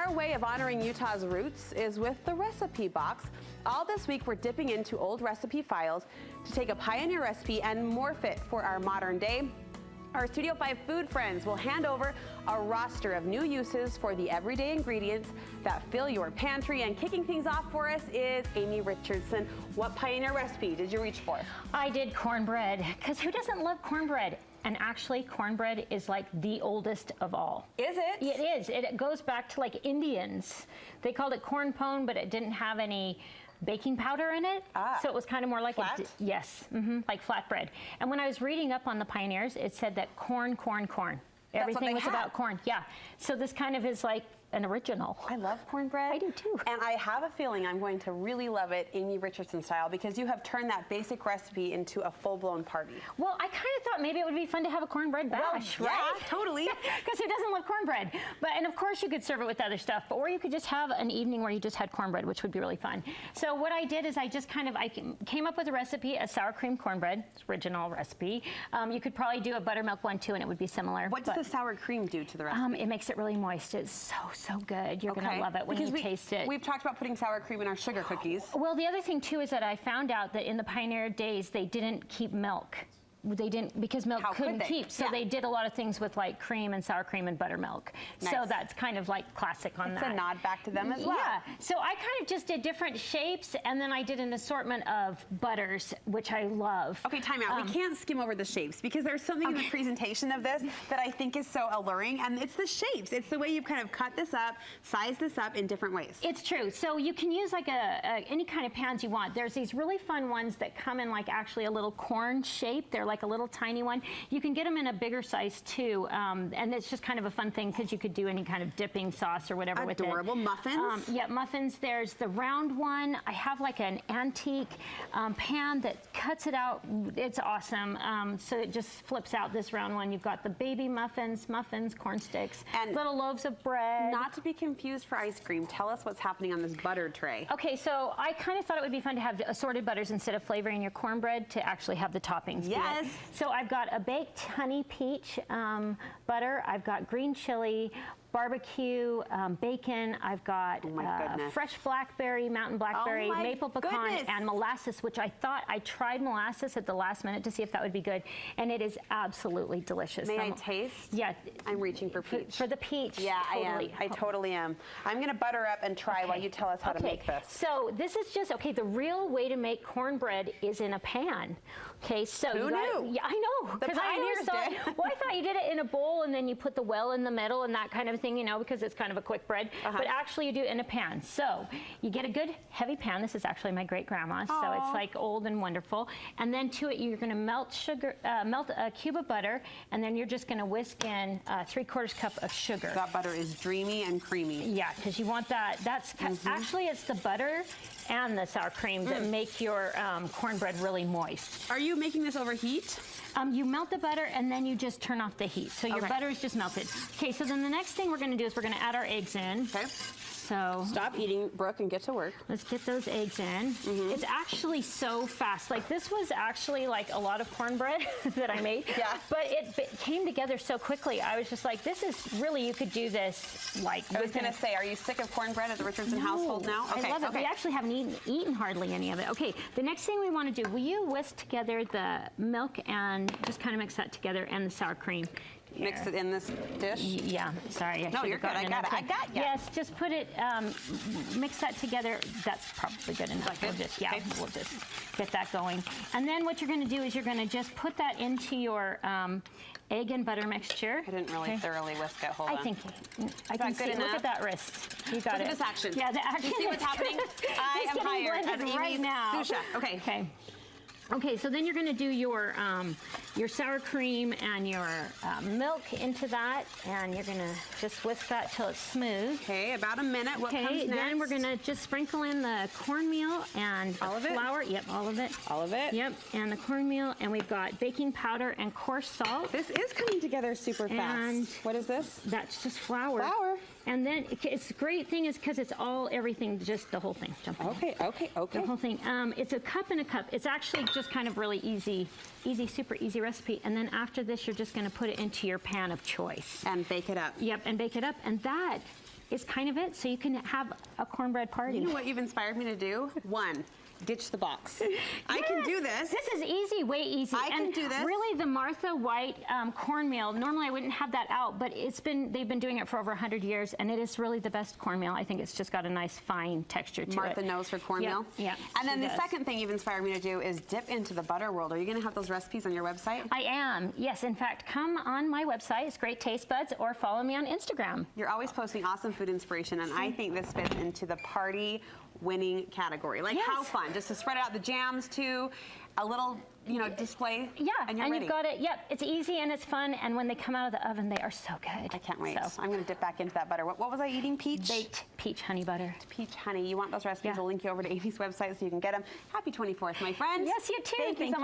Our way of honoring Utah's roots is with the recipe box. All this week, we're dipping into old recipe files to take a pioneer recipe and morph it for our modern day. Our Studio 5 food friends will hand over a roster of new uses for the everyday ingredients that fill your pantry. And kicking things off for us is Amy Richardson. What pioneer recipe did you reach for? I did cornbread, because who doesn't love cornbread? And actually, cornbread is like the oldest of all. Is it? It is. It goes back to like Indians. They called it corn pone, but it didn't have any baking powder in it. So it was kind of more like flat? Like flatbread. And when I was reading up on the pioneers, it said that corn. Everything was about corn. Yeah. So this kind of is like an original. I love cornbread. I do too. And I have a feeling I'm going to really love it Amy Richardson style, because you have turned that basic recipe into a full-blown party. Well, I kind of thought maybe it would be fun to have a cornbread bash, well, right? Yeah, totally. Because who doesn't love cornbread? And of course you could serve it with other stuff, or you could just have an evening where you just had cornbread, which would be really fun. So what I did is I came up with a recipe, a sour cream cornbread, original recipe. You could probably do a buttermilk one too, and it would be similar. What does the sour cream do to the recipe? It makes it really moist. It's so good. You're going to love it when you taste it. We've talked about putting sour cream in our sugar cookies. Well, the other thing too is that I found out that in the pioneer days, they didn't keep milk. They didn't, because milk couldn't keep. So they did a lot of things with like cream and sour cream and buttermilk. Nice. So that's kind of like classic on that. It's a nod back to them as well. Yeah. So I kind of just did different shapes, and then I did an assortment of butters, which I love. Okay, time out. We can't skim over the shapes, because there's something in the presentation of this that I think is so alluring, and it's the shapes. It's the way you've kind of cut this up, sized this up in different ways. It's true. So you can use like any kind of pans you want. There's these really fun ones that come in like actually a little corn shape. They're like a little tiny one. You can get them in a bigger size too, and it's just kind of a fun thing because you could do any kind of dipping sauce or whatever with it. Adorable muffins. Yeah, muffins. There's the round one. I have like an antique pan that cuts it out. It's awesome. So it just flips out this round one. You've got the baby muffins, corn sticks, and little loaves of bread. Not to be confused for ice cream, tell us what's happening on this butter tray. Okay, so I kind of thought it would be fun to have assorted butters instead of flavoring your cornbread, to actually have the toppings. Yes. So I've got a baked honey peach butter. I've got green chili, barbecue, bacon. I've got fresh blackberry, mountain blackberry, maple pecan, and molasses, which I tried molasses at the last minute to see if that would be good, and it is absolutely delicious. May I taste? Yeah. I'm reaching for peach. For the peach. Yeah, totally. I totally am. I'm going to butter up and try while you tell us how to make this. So this is just, the real way to make cornbread is in a pan. Okay, so who knew? Yeah, I know. The pioneers did. Well, I thought you did it in a bowl and then you put the well in the middle and that kind of thing, because it's kind of a quick bread. But actually you do it in a pan. So you get a good heavy pan. This is actually my great grandma's, so it's like old and wonderful. And then to it you're going to melt a cube of butter, and then you're just going to whisk in 3/4 cup of sugar. That butter is dreamy and creamy. Yeah, because you want that. That's actually, it's the butter and the sour cream that make your cornbread really moist. Are you making this over heat? You melt the butter and then you just turn off the heat. So your butter is just melted. Okay, so then the next thing we're going to do is we're going to add our eggs in. Okay. So stop eating, Brooke, and get to work. Let's get those eggs in. It's actually so fast. Like, this was actually like a lot of cornbread that I made. Yeah. But it came together so quickly. I was just like, this is really, you could do this like. I was going to say, are you sick of cornbread at the Richardson household now? Okay, I love it. We actually haven't eaten hardly any of it. Okay, the next thing we want to do, will you whisk together the milk and just kind of mix that together, and the sour cream? Here. Mix it in this dish? Yeah, sorry. No, you're good. I got it. Yes, just put it, mix that together. That's probably good enough. We'll just get that going. And then what you're going to do is you're going to just put that into your egg and butter mixture. I didn't really thoroughly whisk it. Hold on. I can see. Look at that wrist. You got it. Look at this action. Yeah, the action. Do you see what's happening? I am hired as right now. Sous chef. Okay. Okay, so then you're going to do your sour cream and your milk into that, and you're going to just whisk that till it's smooth. Okay, about a minute. What comes next? Then we're going to just sprinkle in the cornmeal and all of it? Flour. Yep, all of it. All of it? Yep, and the cornmeal, and we've got baking powder and coarse salt. This is coming together super fast. What is this? That's just flour. Flour. And then it's the great thing is because it's everything, just the whole thing. Okay. The whole thing. It's a cup and a cup. It's actually just kind of really easy, super easy recipe. And then after this, you're just going to put it into your pan of choice. And bake it up. Yep, and bake it up. And that is kind of it. So you can have a cornbread party. You know what you've inspired me to do? One, ditch the box. I can do this. This is easy, way easy. I can do this. Really, the Martha White cornmeal, normally I wouldn't have that out, but they've been doing it for over 100 years, and it is really the best cornmeal. I think it's just got a nice, fine texture to it. Martha knows her cornmeal. Yeah. And then the second thing you've inspired me to do is dip into the butter world. Are you going to have those recipes on your website? I am, yes. In fact, come on my website, it's Great Taste Buds, or follow me on Instagram. You're always posting awesome food inspiration, and I think this fits into the party winning category. Like, how fun, just to spread out the jams too, a little, you know, display. Yeah, and you're ready. You've got it. Yep, it's easy and it's fun, and when they come out of the oven, they are so good. I can't wait. So. I'm going to dip back into that butter. What was I eating? Peach? Baked peach honey butter. Peach honey. You want those recipes? We'll link you over to Amy's website so you can get them. Happy 24th, my friends. Yes, you too. Thank you so much.